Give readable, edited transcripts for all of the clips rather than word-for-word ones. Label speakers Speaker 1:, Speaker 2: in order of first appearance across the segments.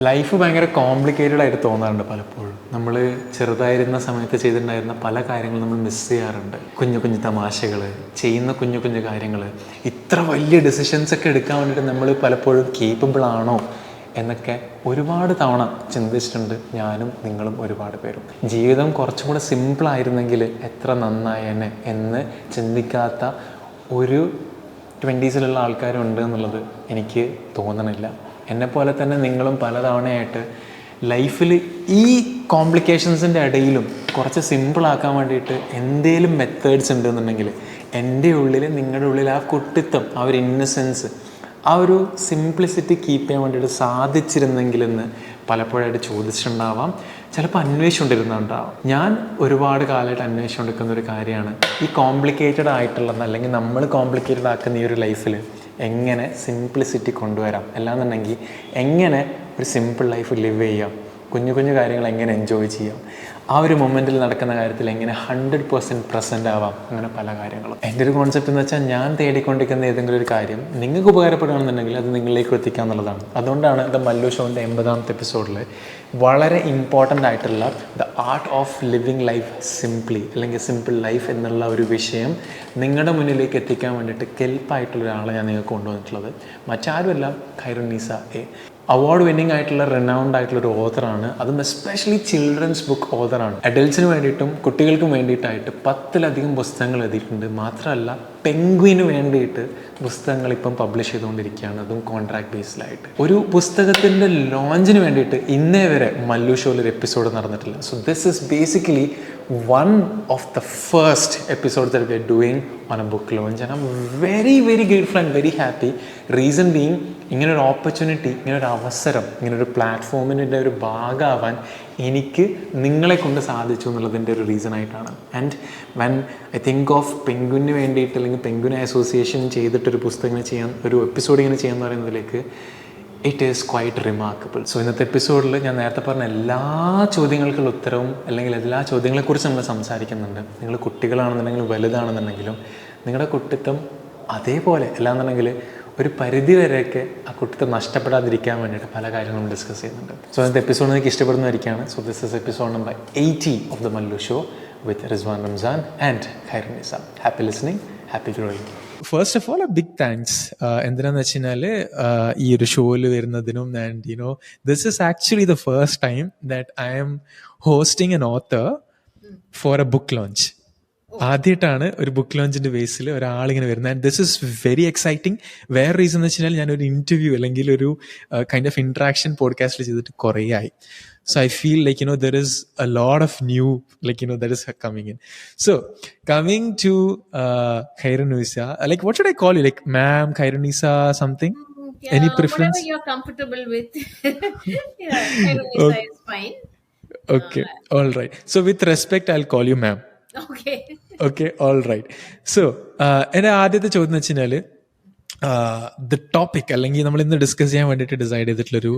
Speaker 1: Life ഭയങ്കര complicated ആയിട്ട് തോന്നാറുണ്ട് പലപ്പോഴും. നമ്മൾ ചെറുതായിരുന്ന സമയത്ത് ചെയ്തിട്ടുണ്ടായിരുന്ന പല കാര്യങ്ങളും നമ്മൾ മിസ് ചെയ്യാറുണ്ട്. കുഞ്ഞു കുഞ്ഞു തമാശകൾ, ചെയ്യുന്ന കുഞ്ഞു കുഞ്ഞു കാര്യങ്ങൾ, ഇത്ര വലിയ ഡിസിഷൻസ് ഒക്കെ എടുക്കാൻ വേണ്ടിയിട്ട് നമ്മൾ പലപ്പോഴും കേപ്പബിൾ ആണോ എന്നൊക്കെ ഒരുപാട് തവണ ചിന്തിച്ചിട്ടുണ്ട്. ഞാനും നിങ്ങളും ഒരുപാട് പേരും. ജീവിതം കുറച്ചും കൂടെ സിമ്പിളായിരുന്നെങ്കിൽ എത്ര നന്നായേനെ എന്ന് ചിന്തിക്കാത്ത ഒരു 20s ആൾക്കാരുണ്ട് എന്നുള്ളത് എനിക്ക് തോന്നണില്ല. എന്നെപ്പോലെ തന്നെ നിങ്ങളും പലതവണയായിട്ട് ലൈഫിൽ ഈ കോംപ്ലിക്കേഷൻസിൻ്റെ ഇടയിലും കുറച്ച് സിമ്പിളാക്കാൻ വേണ്ടിയിട്ട് എന്തേലും മെത്തേഡ്സ് ഉണ്ടെന്നുണ്ടെങ്കിൽ എൻ്റെ ഉള്ളിൽ, നിങ്ങളുടെ ഉള്ളിൽ ആ കുട്ടിത്തം, ആ ഒരു ഇന്നസെൻസ്, ആ ഒരു സിംപ്ലിസിറ്റി കീപ്പ് ചെയ്യാൻ വേണ്ടിയിട്ട് സാധിച്ചിരുന്നെങ്കിലെന്ന് പലപ്പോഴായിട്ട് ചോദിച്ചിട്ടുണ്ടാവാം. ചിലപ്പോൾ അന്വേഷിച്ചുകൊണ്ടിരുന്നുണ്ടാവാം. ഞാൻ ഒരുപാട് കാലമായിട്ട് അന്വേഷിച്ചുകൊണ്ടിരിക്കുന്ന ഒരു കാര്യമാണ് ഈ കോംപ്ലിക്കേറ്റഡ് ആയിട്ടുള്ളത്, അല്ലെങ്കിൽ നമ്മൾ കോംപ്ലിക്കേറ്റഡ് ആക്കുന്ന ഈ ഒരു ലൈഫിൽ എങ്ങനെ സിംപ്ലിസിറ്റി കൊണ്ടുവരാം, അല്ലാന്നുണ്ടെങ്കിൽ എങ്ങനെ ഒരു സിമ്പിൾ ലൈഫ് ലിവ് ചെയ്യാം, കുഞ്ഞു കുഞ്ഞു കാര്യങ്ങൾ എങ്ങനെ എൻജോയ് ചെയ്യാം, ആ ഒരു മൊമെൻറ്റിൽ നടക്കുന്ന കാര്യത്തിൽ എങ്ങനെ 100% പ്രസൻ്റ് ആവാം, അങ്ങനെ പല കാര്യങ്ങളും. എൻ്റെ ഒരു കോൺസെപ്റ്റ് എന്ന് വെച്ചാൽ ഞാൻ തേടിക്കൊണ്ടിരിക്കുന്ന ഏതെങ്കിലും ഒരു കാര്യം നിങ്ങൾക്ക് ഉപകാരപ്പെടുകയാണെന്നുണ്ടെങ്കിൽ അത് നിങ്ങളിലേക്ക് എത്തിക്കുക എന്നുള്ളതാണ്. അതുകൊണ്ടാണ് ദ മല്ലു ഷോൻ്റെ 80ാമത്തെ എപ്പിസോഡിൽ വളരെ ഇമ്പോർട്ടൻ്റ് ആയിട്ടുള്ള the art of living life simply, അല്ലെങ്കിൽ സിമ്പിൾ ലൈഫ് എന്നുള്ള ഒരു വിഷയം നിങ്ങളുടെ മുന്നിലേക്ക് എത്തിക്കാൻ വേണ്ടിയിട്ട് കെൽപ്പായിട്ടുള്ള ഒരാളെ ഞാൻ നിങ്ങൾക്ക് കൊണ്ടുവന്നിട്ടുള്ളത്. മറ്റാരുമല്ല, ഖൈറുന്നീസ എ. അവാർഡ് വിന്നിംഗ് ആയിട്ടുള്ള റെനൗൺഡ് ആയിട്ടുള്ള ഒരു ഓഥറാണ്. അതും എസ്പെഷ്യലി ചിൽഡ്രൻസ് ബുക്ക് ഓഥറാണ്. അഡൽട്സിന് വേണ്ടിയിട്ടും കുട്ടികൾക്കും വേണ്ടിയിട്ടായിട്ട് 10ലധികം പുസ്തകങ്ങൾ എഴുതിയിട്ടുണ്ട്. മാത്രമല്ല പെൻഗ്വിന് വേണ്ടിയിട്ട് പുസ്തകങ്ങൾ ഇപ്പം പബ്ലിഷ് ചെയ്തുകൊണ്ടിരിക്കുകയാണ്, അതും കോൺട്രാക്ട് ബേസിലായിട്ട്. ഒരു പുസ്തകത്തിൻ്റെ ലോഞ്ചിന് വേണ്ടിയിട്ട് ഇന്നേ വരെ മല്ലു ഷോയിൽ ഒരു എപ്പിസോഡ് നടന്നിട്ടില്ല. So this is basically one of the first episodes that we are doing on a book launch, and I'm very very grateful and very happy. Reason being, ഇങ്ങനൊരു ഓപ്പർച്യൂണിറ്റി, ഇങ്ങനൊരു അവസരം, ഇങ്ങനൊരു പ്ലാറ്റ്ഫോമിൻ്റെ ഒരു ഭാഗമാവാൻ എനിക്ക് നിങ്ങളെ കൊണ്ട് സാധിച്ചു എന്നുള്ളതിൻ്റെ ഒരു റീസൺ ആയിട്ടാണ്. And when I think of പെൻഗ്വിന് വേണ്ടിയിട്ട്, അല്ലെങ്കിൽ പെൻഗ്വിൻ അസോസിയേഷൻ ചെയ്തിട്ടൊരു പുസ്തകം ചെയ്യാൻ, ഒരു എപ്പിസോഡ് ഇങ്ങനെ ചെയ്യാന്ന് പറയുന്നതിലേക്ക് it is quite remarkable. So ഇന്നത്തെ എപ്പിസോഡിൽ ഞാൻ നേരത്തെ പറഞ്ഞ എല്ലാ ചോദ്യങ്ങൾക്കുള്ള ഉത്തരവും, അല്ലെങ്കിൽ എല്ലാ ചോദ്യങ്ങളെക്കുറിച്ച് നമ്മൾ സംസാരിക്കുന്നുണ്ട്. നിങ്ങൾ കുട്ടികളാണെന്നുണ്ടെങ്കിലും വലുതാണെന്നുണ്ടെങ്കിലും നിങ്ങളുടെ കുട്ടിത്തം അതേപോലെ അല്ലാന്നുണ്ടെങ്കിൽ ഒരു പരിധി വരെയൊക്കെ ആ കുട്ടിത്തം നഷ്ടപ്പെടാതിരിക്കാൻ വേണ്ടിയിട്ട് പല കാര്യങ്ങളും ഡിസ്കസ് ചെയ്യുന്നുണ്ട്. സോ ഇന്നത്തെ എപ്പിസോഡ് നിങ്ങൾക്ക് ഇഷ്ടപ്പെടുന്നതായിരിക്കുകയാണ്. So this is episode number 80 of the Mallu show with Rizwan Ramzan and Khairunnisa. Happy listening, happy growing. First of all, a big thanks. എന്തിനാന്ന് വെച്ച് കഴിഞ്ഞാൽ ഈ ഒരു ഷോയിൽ വരുന്നതിനും, and you know this is actually the first time that I am hosting an author for a book launch. ആദ്യമായിട്ടാണ് ഒരു book ലോഞ്ചിന്റെ ബേസിൽ ഒരാളിങ്ങനെ വരുന്നത്. And this is very exciting. വേറെ റീസൺ എന്ന് വെച്ച് കഴിഞ്ഞാൽ ഞാനൊരു ഇന്റർവ്യൂ അല്ലെങ്കിൽ ഒരു കൈൻഡ് ഓഫ് ഇന്ററാക്ഷൻ പോഡ്കാസ്റ്റിൽ ചെയ്തിട്ട് കുറേ ആയി. So I feel like, there is a lot of new, that is coming in. So coming to Khyrunnisa, what should I call you? Like ma'am, Khyrunnisa, something?
Speaker 2: Yeah,
Speaker 1: any preference?
Speaker 2: Whatever you're comfortable with. Yeah, Khyrunnisa is fine.
Speaker 1: Okay, all right. So with respect, I'll call you ma'am.
Speaker 2: Okay.
Speaker 1: Okay, all right. So എൻ്റെ ആദ്യത്തെ ചോദ്യം എന്ന് വെച്ചാൽ the topic, അല്ലെങ്കിൽ നമ്മൾ ഇന്ന് discuss ചെയ്യാൻ വേണ്ടിയിട്ട് ഡിസൈഡ് ചെയ്തിട്ടുള്ളൊരു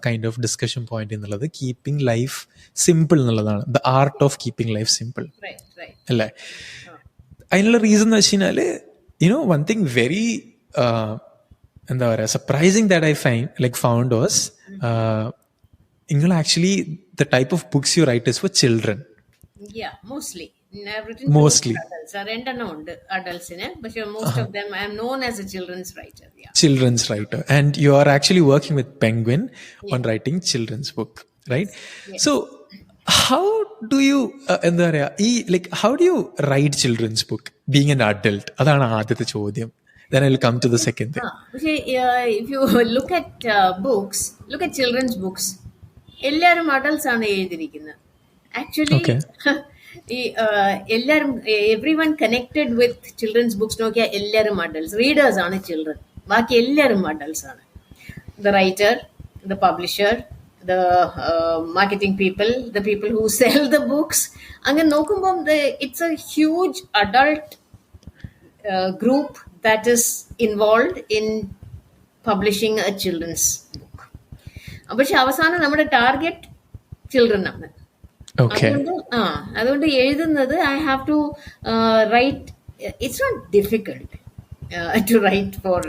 Speaker 1: കൈൻഡ് ഓഫ് ഡിസ്കഷൻ പോയിന്റ് എന്നുള്ളത് കീപ്പിംഗ് ലൈഫ് സിമ്പിൾ എന്നുള്ളതാണ്. The art of keeping life simple അല്ലേ? അതിനുള്ള റീസൺ എന്ന് വെച്ച് കഴിഞ്ഞാൽ വൺ തിങ് വെരി എന്താ പറയുക surprising that I found was നിങ്ങൾ actually the type of books you write is for children.
Speaker 2: Yeah, mostly.
Speaker 1: Mostly
Speaker 2: adults. Adults in it, but most of them I am known as a children's writer. Yeah.
Speaker 1: Children's writer, and you are actually working with Penguin on writing children's book, right? Yes. So how do you how do you write children's book being an adult? Adana ആദ്യത്തെ ചോദ്യം. Then I'll come to the second thing.
Speaker 2: If you look at books, look at children's books, എല്ലാരും adults ആണ് എഴുതിയിരിക്കുന്നത്. Actually, okay. Everyone connected with children's books നോക്കിയാൽ എല്ലാവരും adults. Readers ആണ് children. ബാക്കി എല്ലാവരും adults ആണ്. The writer, the publisher, the marketing people, the people who sell the books. അങ്ങനെ നോക്കുമ്പോൾ it's a huge adult group that is involved in publishing a children's book. പക്ഷെ അവസാനം നമ്മുടെ ടാർഗറ്റ് ചിൽഡ്രൻ ആണ്. അതുകൊണ്ട് എഴുതുന്നത് I have to write. It's not difficult. to write for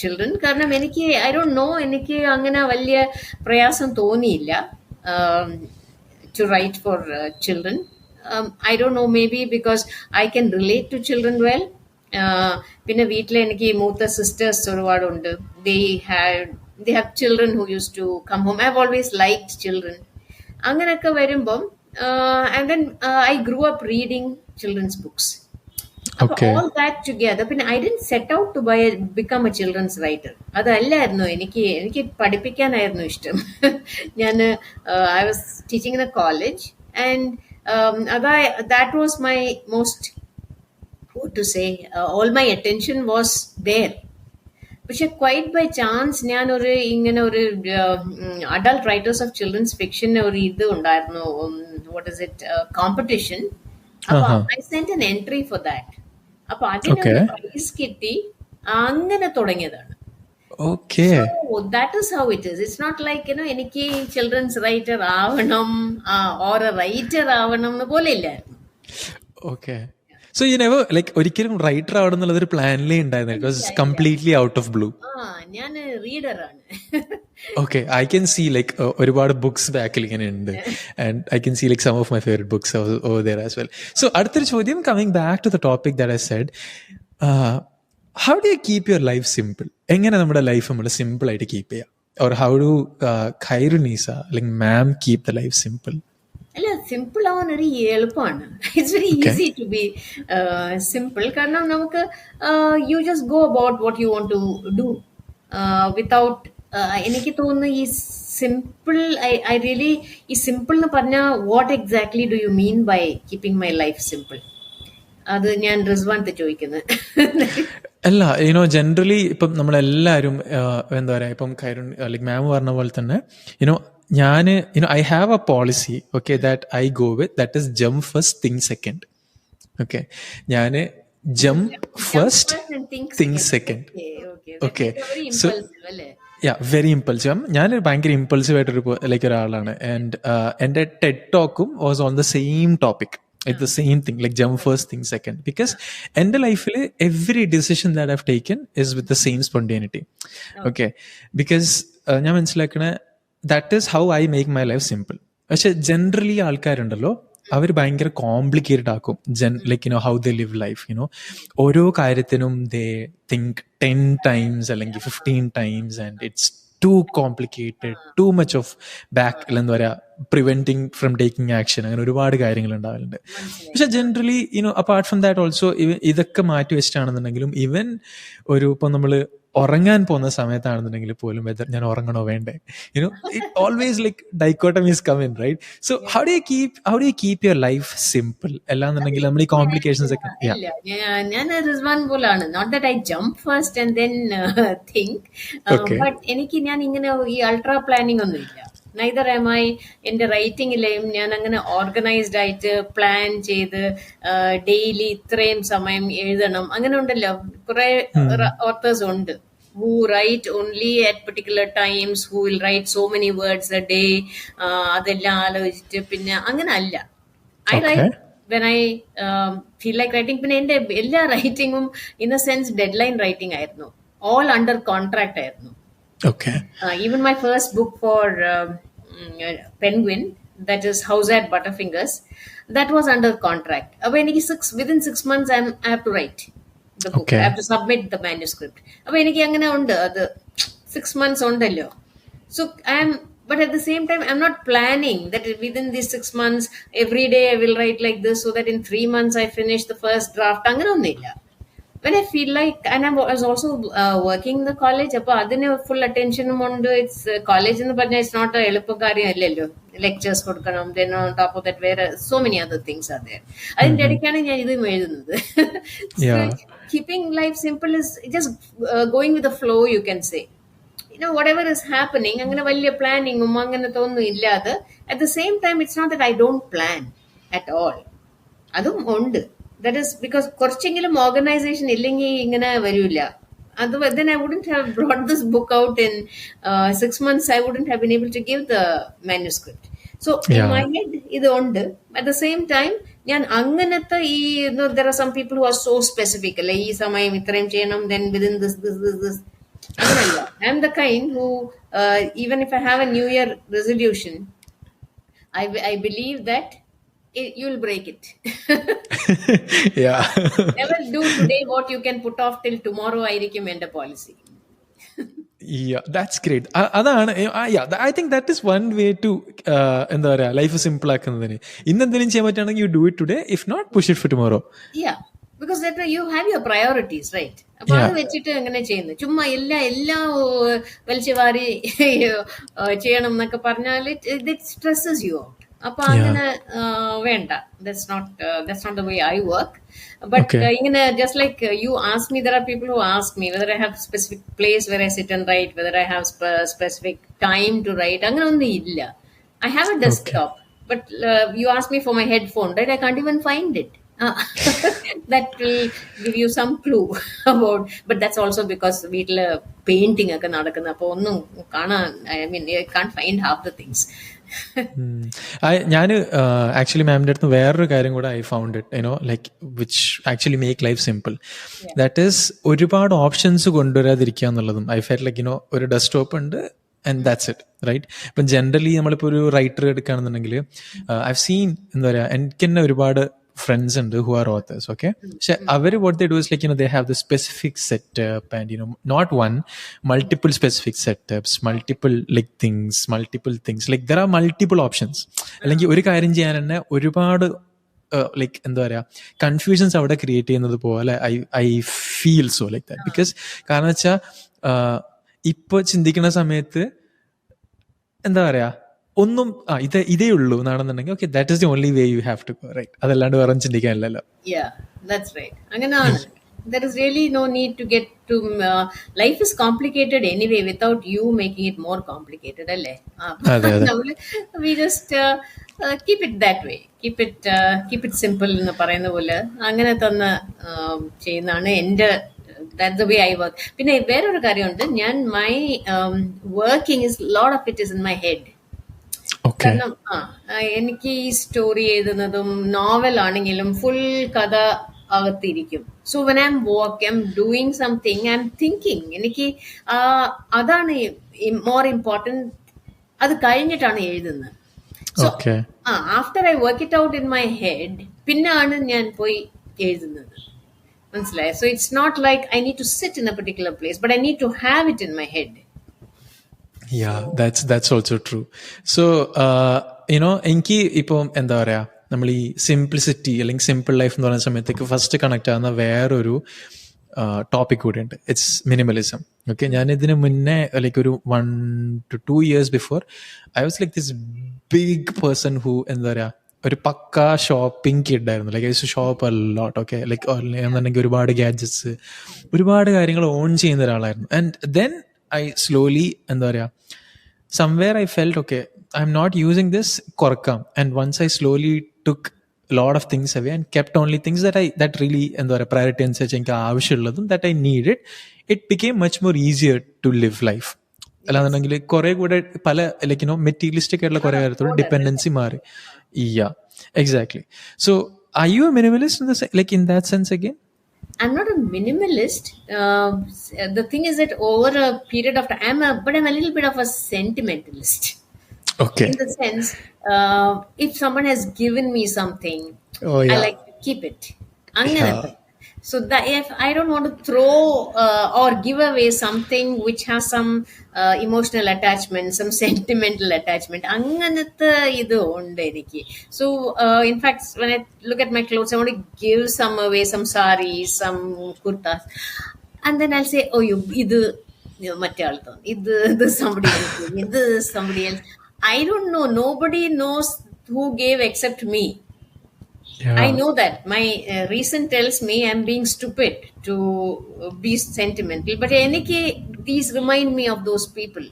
Speaker 2: children. കാരണം എനിക്ക് ഐ ഡോണ്ട് നോ, എനിക്ക് അങ്ങനെ വലിയ പ്രയാസം തോന്നിയില്ല to write for children. I don't know, maybe because I can relate to children well. പിന്നെ വീട്ടിൽ എനിക്ക് മൂത്ത സിസ്റ്റേഴ്സ് ഒരുപാടുണ്ട്. They have children who used to come home. I've always liked children. അങ്ങനെയൊക്കെ വരുമ്പം and then I grew up reading children's books.
Speaker 1: Okay.
Speaker 2: All that together, പിന്നെ I didn't set out to become a children's writer. അതല്ലായിരുന്നു എനിക്ക് പഠിപ്പിക്കാനായിരുന്നു ഇഷ്ടം. ഞാൻ I was teaching in a college, and that was my most, what to say, all my attention was there. പക്ഷെ quite by chance ഞാൻ ഇങ്ങനെ ഒരു adult writers of children's fiction ഒരു ഇത് ഉണ്ടായിരുന്നു, വാട്ട് ഇസ് ഇറ്റ്, കോമ്പറ്റീഷൻ. അപ്പൊ I saint N entry for that. അപ്പൊ അതിനൊരു പ്രൈസ് കിട്ടി. അങ്ങനെ തുടങ്ങിയതാണ്.
Speaker 1: Okay.
Speaker 2: So that is how it is. It's not like, എനിക്ക് ചിൽഡ്രൻസ് റൈറ്റർ ആവണം ഓർ എ റൈറ്റർ ആവണം എന്ന് പോലെ ഇല്ലായിരുന്നു.
Speaker 1: Okay. So you never ഒരിക്കലും റൈറ്റർ ആവണം എന്നുള്ളത് ഒരു പ്ലാനിലേ ഉണ്ടായിരുന്നു. It was completely out of blue.
Speaker 2: ഞാൻ റീഡറാണ്.
Speaker 1: Okay, I can see ഒരുപാട് ബുക്സ് ബാക്കിൽ ഇങ്ങനെ ഉണ്ട്, and I can see some of my favorite books over there as well. So അടുത്തൊരു ചോദ്യം, coming back to the topic that I said, how do you keep your life simple? എങ്ങനെ നമ്മുടെ life നമ്മൾ simple ആയിട്ട് keep ചെയ്യാം? Or how do Khyrunnisa, ma'am, keep the life simple?
Speaker 2: അല്ല, simple ആവാൻ ഒരു എളുപ്പമാണ്. It's very easy to be simple. കാരണം നമുക്ക് you just go about what you want to do without, എനിക്ക് തോന്നുന്നു ഈ സിമ്പിൾ, ഐ റിയലി, ഈ സിമ്പിൾ എന്ന് പറഞ്ഞാൽ what exactly do you mean by keeping my life simple? അത് ഞാൻ റിസ്വാൻ ചോദിക്കുന്നത്.
Speaker 1: അല്ല, ജനറലി ഇപ്പം നമ്മളെല്ലാവരും എന്താ പറയാ, ഇപ്പം മാം പറഞ്ഞ പോലെ തന്നെ ഞാൻ I have a policy, okay, that I go with, that is jump first, think second. Okay, ഞാൻ jump first, think second. Okay, so very impulsive. ഞാൻ ഭയങ്കര ഇമ്പൾസീവ് ആയിട്ടൊരു ഒരാളാണ്. ആൻഡ് എൻ്റെ ടെഡ് ടോക്കും was on the same topic. It's the same thing, jump first, think second. Because in the life, every decision that I've taken is with the same spontaneity. Okay, because ഞാൻ മനസ്സിലാക്കണ that is how I make my life simple. പക്ഷെ generally ആൾക്കാരുണ്ടല്ലോ, അവർ ഭയങ്കര complicated ആക്കും. How they live life. ഓരോ കാര്യത്തിനും they think 10 times അല്ലെങ്കിൽ 15 times, and it's too complicated, too much of എന്താ പറയാ, പ്രിവെന്റിങ് ഫ്രം ടേക്കിംഗ് ആക്ഷൻ, അങ്ങനെ ഒരുപാട് കാര്യങ്ങൾ ഉണ്ടാവലുണ്ട്. പക്ഷെ generally apart from that also, ഇതൊക്കെ മാറ്റി വെച്ചിട്ടാണെന്നുണ്ടെങ്കിലും, ഈവൻ ഇപ്പം നമ്മൾ ഉറങ്ങാൻ പോകുന്ന സമയത്താണെന്നുണ്ടെങ്കിൽ പോലും, വെദർ ഞാൻ ഉറങ്ങണോ വേണ്ടേ, it always dichotomies come in, right? So how do you keep your life simple? അല്ലാന്നുണ്ടെങ്കിൽ നമ്മൾ ഈ കോംപ്ലിക്കേഷൻസ് ഒക്കെ.
Speaker 2: ഞാൻ റിസ്വാൻ പോലാണ്, not that I jump first and then think, but എനിക്ക് ഞാൻ ഇങ്ങനെ ഈ അൾട്രാ പ്ലാനിങ് ഒന്നും ഇല്ല. Neither am I. എൻ്റെ റൈറ്റിങ്ങിലെയും ഞാൻ അങ്ങനെ ഓർഗനൈസ്ഡ് ആയിട്ട് പ്ലാൻ ചെയ്ത് ഡെയിലി ഇത്രയും സമയം എഴുതണം, അങ്ങനെ ഉണ്ടല്ലോ കുറെ ഓത്തേഴ്സ് ഉണ്ട് who write only at particular times, who will write so many words a day. അതെല്ലാം ആലോചിച്ചിട്ട് പിന്നെ അങ്ങനെ അല്ല. I write when I feel like writing. പിന്നെ എൻ്റെ എല്ലാ റൈറ്റിങ്ങും in a sense deadline writing ആയിരുന്നു. ഓൾ അണ്ടർ കോൺട്രാക്ട് ആയിരുന്നു. Even my first book for Penguin, that is House at Butterfingers, that was under contract. അപ്പോൾ എനിക്ക് within 6 months I have to write the book. I have to submit the manuscript. അപ്പോൾ എനിക്ക് അങ്ങനെ ഉണ്ട്, അത് 6 months ഉണ്ടല്ലോ. So but at the same time I'm not planning that within these 6 months every day I will write like this, so that in 3 months I finish the first draft. അങ്ങനെ ഒന്നുമില്ല. When I feel like, and I was also working in the college, appo adine full attention undu. It's college ennu parna, it's not a eluppakariyam allalo. Lectures kodukkanam, then on top of that where so many other things are there. Adinte edikkana njan idu ezhunathu. So keeping life simple is just going with the flow, you can say. Whatever is happening, angane valiya planning angane thonnu illada. At the same time, it's not that I don't plan at all. Adum undu. That is because കുറച്ചെങ്കിലും organisation ഇല്ലെങ്കിൽ ഇങ്ങനെ വരില്ല. Then I wouldn't have brought this book out in 6 months. I wouldn't have been able to give the manuscript. So in
Speaker 1: Yeah.
Speaker 2: my head ഇത് ഉണ്ട്. At the same time ഞാൻ അങ്ങനത്തെ ഈ there are some people who are so specific അല്ലെ, ഈ സമയം ഇത്രയും ചെയ്യണം, then within this അങ്ങനല്ല. I am the kind who even if I have a new year resolution, I believe that you'll break it.
Speaker 1: Yeah.
Speaker 2: Never do today what you can put off till tomorrow ആയിരിക്കും എന്റെ policy.
Speaker 1: Yeah, that's great. അതാണ് I think that is one way to എന്താ പറയാ life simple ആക്കുന്നതിന്. ഇന്ന് എന്തെങ്കിലും ചെയ്യാൻ പറ്റുകയാണെങ്കിൽ you do it today, if not push it for tomorrow.
Speaker 2: Yeah, because that way you have your priorities, right? അപ്പൊ അത് വെച്ചിട്ട് എങ്ങനെ ചെയ്യുന്നത്, ചുമ്മാ എല്ലാം വലിച്ചു വാരി ചെയ്യണം എന്നൊക്കെ പറഞ്ഞാൽ it stresses you out. അപ്പൊ അങ്ങനെ വേണ്ട. That's not the way I work. But ഇങ്ങനെ just like you ask me, there are people who ask me whether I have specific place where I sit and write, whether I have specific time to write. അങ്ങനെ ഒന്നും ഇല്ല. I have a desktop, but you ask me for my headphone, right? I can't even find it. That will give you some clue about, but that's also because വീട്ടില് painting ഒക്കെ നടക്കുന്ന, അപ്പൊ ഒന്നും കാണാൻ, I mean, I can't find half the things.
Speaker 1: ഞാൻ actually മാമിൻ്റെ അടുത്ത് വേറൊരു കാര്യം കൂടെ I found it like which actually make life simple. That is ഒരുപാട് ഓപ്ഷൻസ് കൊണ്ടുവരാതിരിക്കുക എന്നുള്ളതും. ഐ ഫെൽ ലൈക്ക് ഒരു ഡെസ്ക്ടോപ്പ് ഉണ്ട് ആൻഡ് ദാറ്റ്സ് ഇറ്റ്, റൈറ്റ്? ഇപ്പം ജനറലി നമ്മളിപ്പോൾ ഒരു റൈറ്റർ എടുക്കുകയാണെന്നുണ്ടെങ്കിൽ ഐവ് സീൻ എന്താ പറയുക, എനിക്ക് തന്നെ ഒരുപാട് friends and who are authors, okay? So what they do is like they have the specific setup and not one, multiple specific setups, multiple multiple things, like there are multiple options. Like ഒരു കാര്യം ചെയ്യാൻ തന്നെ ഒരുപാട് like എന്താ പറയാ confusions അവിടെ create ചെയ്യുന്നത് പോലെ I feel so like that. Because കാരണം വെച്ചാൽ ഇപ്പൊ ചിന്തിക്കുന്ന സമയത്ത് എന്താ പറയാ ഒന്നും ഇതേ ഉള്ളൂ എന്നാണെന്നുണ്ടെങ്കിൽ okay, that is the only way you have to go, right? അതല്ലാണ്ട് വേറെ ചിന്തിക്കാനില്ലല്ലോ.
Speaker 2: Yeah, that's right. അങ്ങനെയാണ്. There is really no need to get to life is complicated anyway without you making it more complicated, അല്ലേ? We just keep it that way. Keep it simple എന്ന് പറയുന്ന പോലെ അങ്ങനെ തന്നെ ചെയ്യുന്നതാണ് എൻ്റെ, that's the way I work. പിന്നെ വേറൊരു കാര്യമുണ്ട്, ഞാൻ my working is lot of it is in my head. കാരണം എനിക്ക് ഈ സ്റ്റോറി എഴുതുന്നതും നോവൽ ആണെങ്കിലും ഫുൾ കഥ അകത്തിരിക്കും. So when I am doing something I am thinking. എനിക്ക് അതാണ് മോർ ഇമ്പോർട്ടൻറ്റ്. അത് കഴിഞ്ഞിട്ടാണ് എഴുതുന്നത്. So after I work it out in my head പിന്നാണ് ഞാൻ പോയി എഴുതുന്നത്. മനസ്സിലായോ? So it's not like I need to sit in a particular place, but I need to have it in my head.
Speaker 1: Yeah, that's also true. So എനിക്ക് ഇപ്പം എന്താ പറയാ, നമ്മൾ ഈ സിംപ്ലിസിറ്റി അല്ലെങ്കിൽ സിമ്പിൾ ലൈഫ് എന്ന് പറയുന്ന സമയത്തേക്ക് ഫസ്റ്റ് കണക്ട് ആകുന്ന വേറൊരു ടോപ്പിക് കൂടിയുണ്ട്. It's minimalism. ഓക്കെ, ഞാൻ ഇതിന് മുന്നേ ലൈക്ക് ഒരു 1 to 2 years before I was like this big person who എന്താ പറയാ ഒരു പക്ക ഷോപ്പിംഗ് കിഡായിരുന്നു. Like I use to shop a lot. Okay, like എന്നുണ്ടെങ്കിൽ ഒരുപാട് ഗാഡ്ജറ്റ്സ്, ഒരുപാട് കാര്യങ്ങൾ ഓൺ ചെയ്യുന്ന ഒരാളായിരുന്നു. ആൻഡ് ദെൻ I slowly എന്താ പറയാ somewhere I felt okay, I'm not using this korkam, and once I slowly took a lot of things away and kept only things that really എന്താ പറയാ priority അനുസരിച്ച് എനിക്ക് ആവശ്യമുള്ളതും that I needed, it became much more easier to live life. അല്ലാന്നുണ്ടെങ്കിൽ കുറെ കൂടെ പല like materialistic ആയിട്ടുള്ള കുറെ കാര്യത്തോട് ഡിപ്പെൻഡൻസി മാറി. Yeah, exactly. So are you a minimalist in that sense again?
Speaker 2: I'm not a minimalist. The thing is that over a period of time, I'm a little bit of a sentimentalist.
Speaker 1: Okay.
Speaker 2: In the sense, if someone has given me something, I like to keep it. So that if I don't want to throw or give away something which has some emotional attachment, some sentimental attachment, anganatha idu undu eniki. So in fact, when I look at my clothes, I want to give some away, some sarees, some kurtas, and then I'll say, oh, idu matte altho, idu somebody else. I don't know. Nobody knows who gave except me. Yeah. I know that my reason tells me I'm being stupid to be sentimental, but these remind me of those people.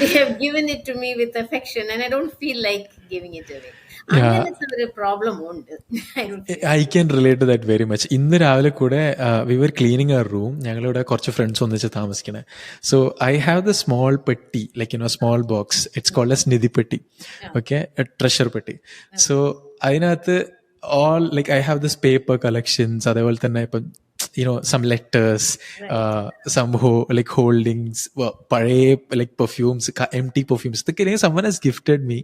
Speaker 2: They have given it to me with affection, and I don't feel like giving it away.
Speaker 1: Yeah,
Speaker 2: Anganatha oru problem undu. I don't feel.
Speaker 1: I can relate to that very much. ഇന്ന് രാവിലെ കൂടെ we were cleaning our room. ഞങ്ങളിവിടെ കുറച്ച് friends ഒന്നിച്ച് താമസിക്കണേ. So I have the small പെട്ടി, like small box. It's called as നിധി പെട്ടി. Okay, a treasure പെട്ടി. So അതിനകത്ത് all, like I have this paper collections, അതേപോലെ തന്നെ ഇപ്പം some letters, some like holdings, പഴയ like perfumes, empty perfumes. Someone has gifted me,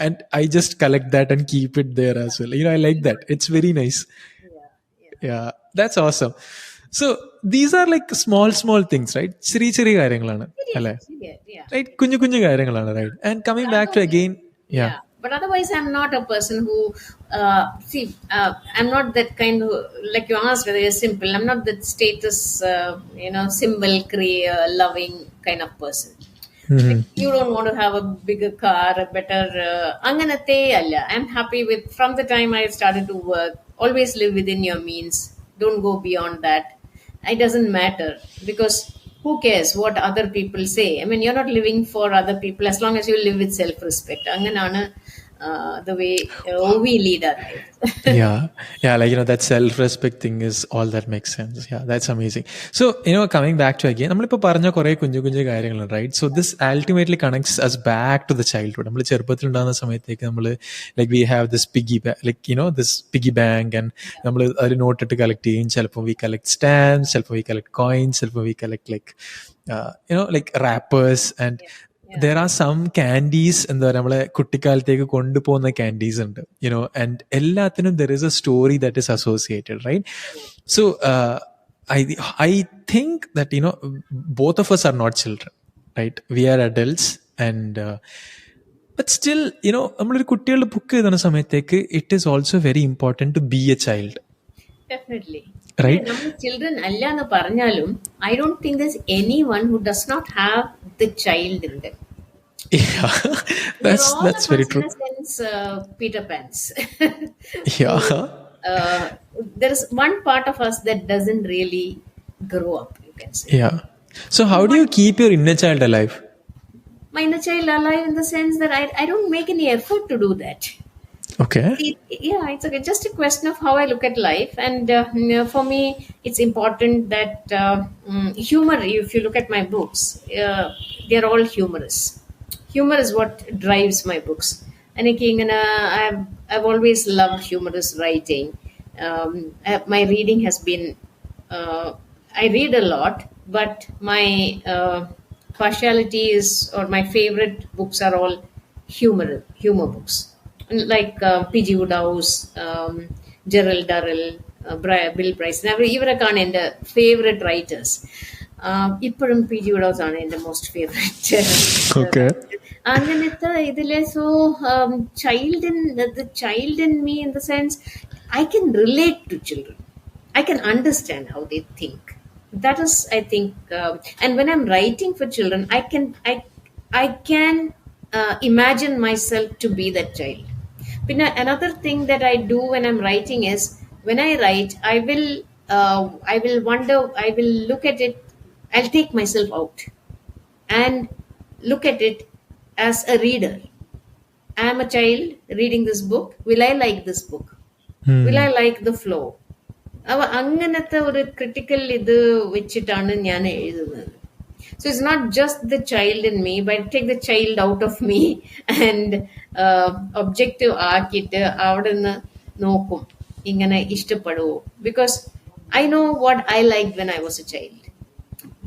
Speaker 1: and I just collect that and keep it there as well. I like that. It's very nice. Yeah, that's awesome. So these are like small things, right? ചെറിയ ചെറിയ കാര്യങ്ങളാണ് അല്ലേ?
Speaker 2: Yeah.
Speaker 1: Right, കുഞ്ഞു കുഞ്ഞു കാര്യങ്ങളാണ്, right? And coming back to again, yeah.
Speaker 2: But otherwise, I'm not a person who I'm not that kind of, like you asked whether you're simple. I'm not that status, symbol loving kind of person. Like, you don't want to have a bigger car, a better. Anganate alla. I'm happy with, from the time I started to work. Always live within your means. Don't go beyond that. It doesn't matter, because who cares what other people say? I mean, you're not living for other people as long as you live with self-respect. Anganana, the way we lead our life.
Speaker 1: Yeah, like that self-respect thing is all that makes sense. Yeah, that's amazing. So coming back to again, നമ്മളിപ്പോൾ പറഞ്ഞ കുറേ കുഞ്ഞു കുഞ്ഞു കാര്യങ്ങളുണ്ട്, right? So this ultimately connects us back to the childhood. നമ്മൾ ചെറുപ്പത്തിൽ ഉണ്ടാകുന്ന സമയത്തേക്ക് നമ്മൾ like we have this this piggy bank, and നമ്മൾ അതിൽ നോട്ടിട്ട് കളക്ട് ചെയ്യും. ചിലപ്പോൾ we collect stamps, ചിലപ്പോൾ we collect coins, ചിലപ്പോൾ we collect like wrappers, and there are some candies എന്താ പറയുക, നമ്മളെ കുട്ടിക്കാലത്തേക്ക് കൊണ്ടുപോകുന്ന candies ഉണ്ട്, and എല്ലാത്തിനും there is a story that is associated, right? So I think that both of us are not children, right? We are adults, and but still നമ്മളൊരു കുട്ടികളുടെ book എഴുതുന്ന സമയത്തേക്ക് it is also very important to be a child.
Speaker 2: Definitely.
Speaker 1: Right?
Speaker 2: നമ്മൾ children അല്ല എന്ന് പറഞ്ഞാലും, I don't think there's anyone who does not have the child in them.
Speaker 1: Yeah, that's very true.
Speaker 2: In a sense, Peter Pans.
Speaker 1: Yeah.
Speaker 2: There is one part of us that doesn't really grow up, you can say.
Speaker 1: Yeah. So how do you keep your inner child alive?
Speaker 2: My inner child alive in the sense that I don't make any effort to do that.
Speaker 1: Okay.
Speaker 2: It's just a question of how I look at life, and for me, it's important that humor. If you look at my books, they're all humorous. Humor is what drives my books. And I've always loved humorous writing. My reading has been. I read a lot, but my partiality is, or my favorite books are all humor books. Like P.G. Wodehouse, Gerald Durrell, Bill Bryson. ഇവരൊക്കെയാണ് എൻ്റെ favourite writers. ഇപ്പോഴും P.G. Wodehouse ആണ് എൻ്റെ most favourite. അങ്ങനത്തെ ഇതിലെ so child in me in the sense I can relate to children. I can understand how they think. That is, I think, and when I'm writing for children, I can imagine myself to be that child. But another thing that I do when I'm writing is, when I write, I will wonder, I will look at it, I'll take myself out and look at it as a reader. I am a child reading this book. Will I like this book? Will I like the flow? അങ്ങനത്തെ ഒരു critical ഇത് വെച്ചിട്ടാണ് ഞാൻ എഴുതുന്നത്. So it's not just the child in me, but take the child out of me and objective ആക്കിയിട്ട് അവിടെ നിന്ന് നോക്കും ഇങ്ങനെ ഇഷ്ടപ്പെടുവോ. Because I know what I liked when I was a child.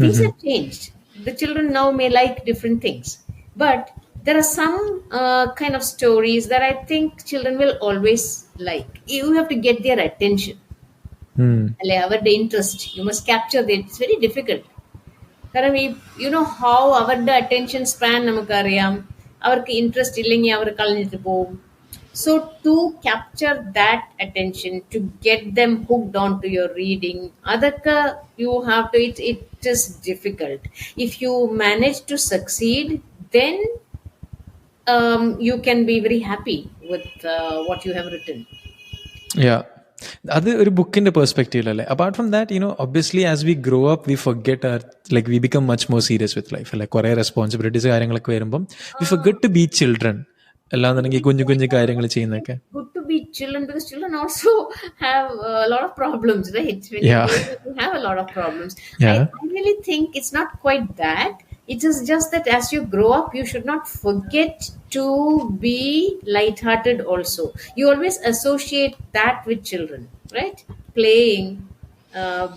Speaker 2: Things have changed. The children now may like different things. But there are some kind of stories that I think children will always like. You have to get their attention. അവരുടെ interest, you must capture the. It's very difficult. കാരണം how അവരുടെ attention span നമുക്കറിയാം. അവർക്ക് interest ഇല്ലെങ്കിൽ അവർ കളഞ്ഞിട്ട് പോകും. So to capture that attention, to get them hooked on to your reading, അതൊക്കെ you have to. It is difficult. If you manage to succeed, then you can be very happy with what you have written.
Speaker 1: Yeah. അത് ഒരു ബുക്കിന്റെ പെർസ്പെക്റ്റീവിലല്ലേ. Apart from that obviously as we grow up we forget our like we become much more serious with life അല്ലെ. കുറെ responsibilities കാര്യങ്ങളൊക്കെ വരുമ്പം we forget to be children. അല്ലാന്നുണ്ടെങ്കിൽ കുഞ്ഞു കുഞ്ഞു കാര്യങ്ങൾ ചെയ്യുന്നൊക്കെ.
Speaker 2: Good to be children, because children also have a lot of problems, right? When
Speaker 1: Yeah.
Speaker 2: you grow up, you have a lot of problems.
Speaker 1: Yeah.
Speaker 2: I really think it's not quite that. It is just that as you grow up, you should not forget to be light-hearted also. You always associate that with children, right? Playing,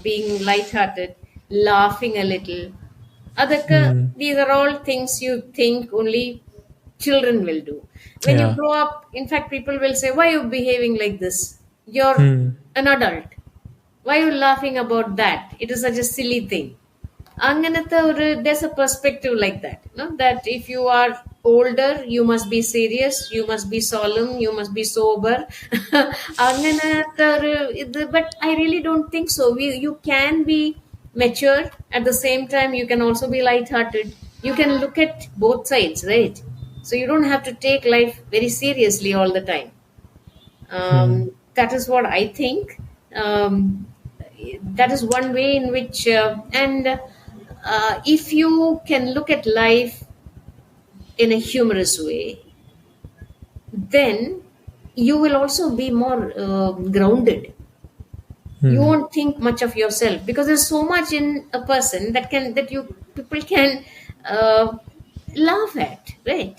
Speaker 2: being light-hearted, laughing a little. Adakka, these are all things you think only children will do. When you
Speaker 1: Yeah.
Speaker 2: grow up, in fact, people will say, why are you behaving like this? You're an adult. Why are you laughing about that? It is such a silly thing. There's a perspective like that, that if you are older, you must be serious, you must be solemn, you must be sober. But I really don't think so. You can be mature, at the same time you can also be light-hearted. You can look at both sides, right? So you don't have to take life very seriously all the time. That is what I think. That is one way in which, if you can look at life in a humorous way, then you will also be more grounded. You won't think much of yourself, because there's so much in a person that people can laugh at, right?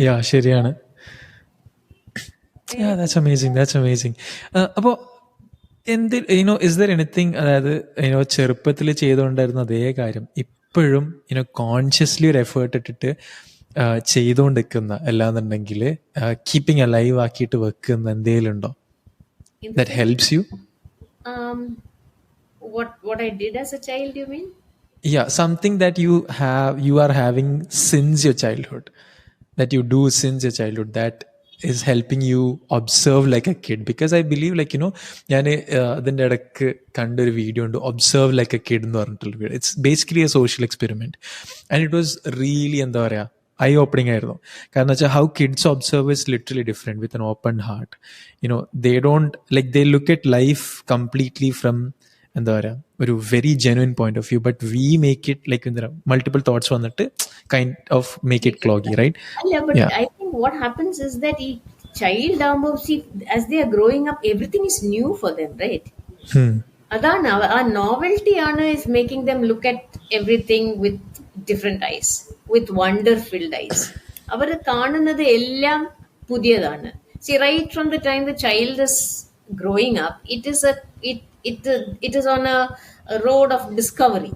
Speaker 1: Yeah, ശരിയാണ്. Yeah, that's amazing. അപ്പോൾ is there anything, അതായത് ചെറുപ്പത്തിൽ ചെയ്തുകൊണ്ടായിരുന്ന അതേ കാര്യം ഇപ്പോഴും consciously ഒരു effort ഇട്ടിട്ട് ചെയ്തുകൊണ്ടിരിക്കുന്ന അല്ലാന്നുണ്ടെങ്കിൽ കീപ്പിംഗ് അലൈവ് ആക്കിയിട്ട് വെക്കുന്ന എന്തെങ്കിലും ഉണ്ടോ that helps you?
Speaker 2: What I did as a child, you mean?
Speaker 1: Yeah, something that you are having since your childhood, that you do since your childhood, that is helping you observe like a kid. Because I believe ഞാൻ അതിൻ്റെ ഇടയ്ക്ക് കണ്ടൊരു video ഉണ്ട്, observe like A kid എന്ന് പറഞ്ഞിട്ടുള്ള video. It's basically a social experiment and it was really എന്താ പറയുക eye opening ആയിരുന്നു. കാരണം വെച്ചാൽ how kids observe is literally different with an open heart. They don't like they look at life completely from എന്താ പറയുക ഒരു very genuine point of view. But we make it like എന്താ multiple thoughts വന്നിട്ട് kind of make it cloggy, right?
Speaker 2: I think what happens is that each child, as they are growing up, everything is new for them, right? Adana, our novelty is making them look at everything with different eyes, with wonder-filled eyes. അവർ കാണുന്നത് എല്ലാം പുതിയതാണ്. See, right from the time the child is growing up, it is on a road of discovery.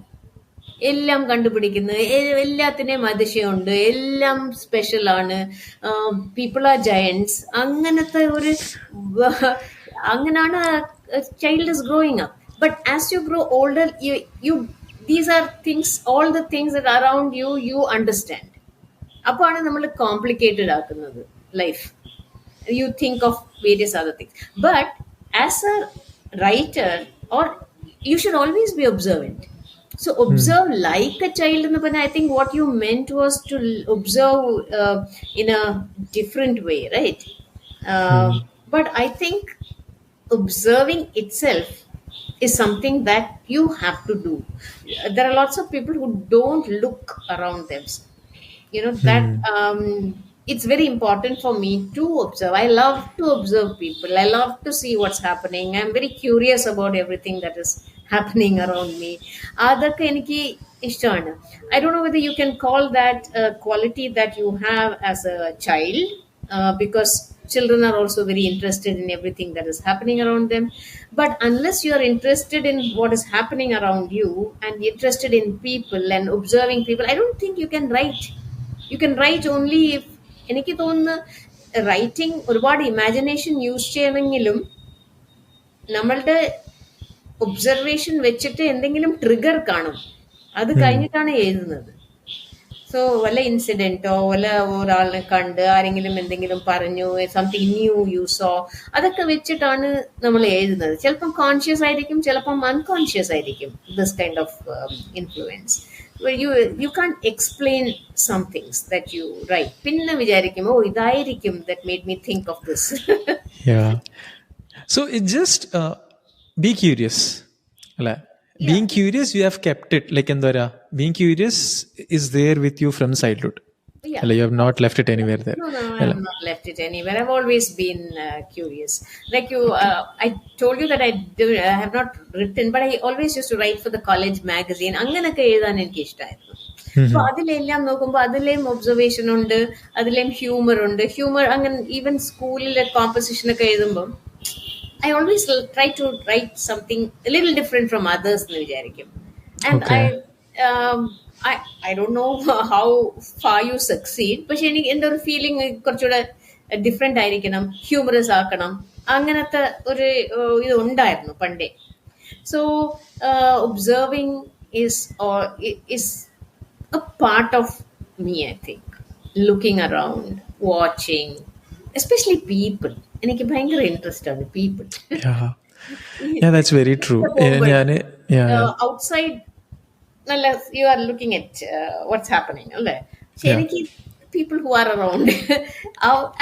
Speaker 2: എല്ലാം കണ്ടുപിടിക്കുന്നത്, എല്ലാത്തിനെയും അതിശയമുണ്ട്, എല്ലാം സ്പെഷ്യലാണ്, people are giants, അങ്ങനത്തെ അങ്ങനെയാണ് child is growing up. But as you grow older, these are things, all the things that are around you understand. അപ്പോഴാണ് നമ്മൾ complicated ആക്കുന്നത് life. You think of various other things. But as a writer, or you should always be observant. So observe like a child. I think what you meant was to observe in a different way, right? But I think observing itself is something that you have to do. There are lots of people who don't look around them. That it's very important for me to observe. I love to observe people. I love to see what's happening. I'm very curious about everything that is happening around me. Adakku eniki ishtana. I don't know whether you can call that a quality that you have as a child, because children are also very interested in everything that is happening around them. But unless you are interested in what is happening around you and interested in people and observing people, I don't think you can write. You can write only if എനിക്ക് തോന്നുന്നു writing ഒരുപാട് imagination use ചെയ്യണമെങ്കിലും നമ്മളുടെ observation വെച്ചിട്ട് എന്തെങ്കിലും trigger കാണും, അത് കഴിഞ്ഞിട്ടാണ് എഴുതുന്നത്. സോ വല്ല ഇൻസിഡൻറ്റോ വല്ല ഒരാളിനെ കണ്ട് ആരെങ്കിലും എന്തെങ്കിലും പറഞ്ഞു, സംതിങ് ന്യൂ യു സോ, അതൊക്കെ വെച്ചിട്ടാണ് നമ്മൾ എഴുതുന്നത്. ചിലപ്പം കോൺഷ്യസ് ആയിരിക്കും, ചിലപ്പം അൺകോൺഷ്യസ് ആയിരിക്കും this kind of influence. You can't explain some things that you write. Pinna vicharikum, oh, idaayirikkum that made me think of this.
Speaker 1: Yeah. So it just be curious. അല്ലേ?
Speaker 2: Yeah.
Speaker 1: Being curious, you have kept it. Like എന്താ പറയാ, being curious is there with you from childhood.
Speaker 2: Yeah.
Speaker 1: അല്ല, you have not left it anywhere there.
Speaker 2: No, I
Speaker 1: അല്ല.
Speaker 2: have not left it anywhere. I've always been curious. Like you, I told you that I have not written, but I always used to write for the college magazine. അങ്ങനൊക്കെ എഴുതാൻ എനിക്ക് ഇഷ്ടമായിരുന്നു. അപ്പൊ അതിലെല്ലാം നോക്കുമ്പോൾ അതിലെയും observation ഉണ്ട്, അതിലെയും humour ഉണ്ട്. Humour അങ്ങനെ ഈവൻ സ്കൂളിലെ കോമ്പസിഷൻ ഒക്കെ എഴുതുമ്പോൾ I always try to write something a little different from others എന്ന് വിചാരിക്കും. And
Speaker 1: Okay.
Speaker 2: I don't know how far you succeed, പക്ഷെ എനിക്ക് എൻ്റെ ഒരു ഫീലിംഗ് കുറച്ചുകൂടെ ഡിഫറെൻ്റ് ആയിരിക്കണം, ഹ്യൂമറസ് ആക്കണം, അങ്ങനത്തെ ഒരു ഇത് ഉണ്ടായിരുന്നു പണ്ടേ. So observing is a part of me, I think. Looking around, watching, especially people. എനിക്ക് ഭയങ്കര ഇൻട്രസ്റ്റ് ആണ് people.
Speaker 1: Yeah, that's very true.
Speaker 2: Outside നല്ല you are looking at what's happening അല്ലേ? പക്ഷെ എനിക്ക് people who are around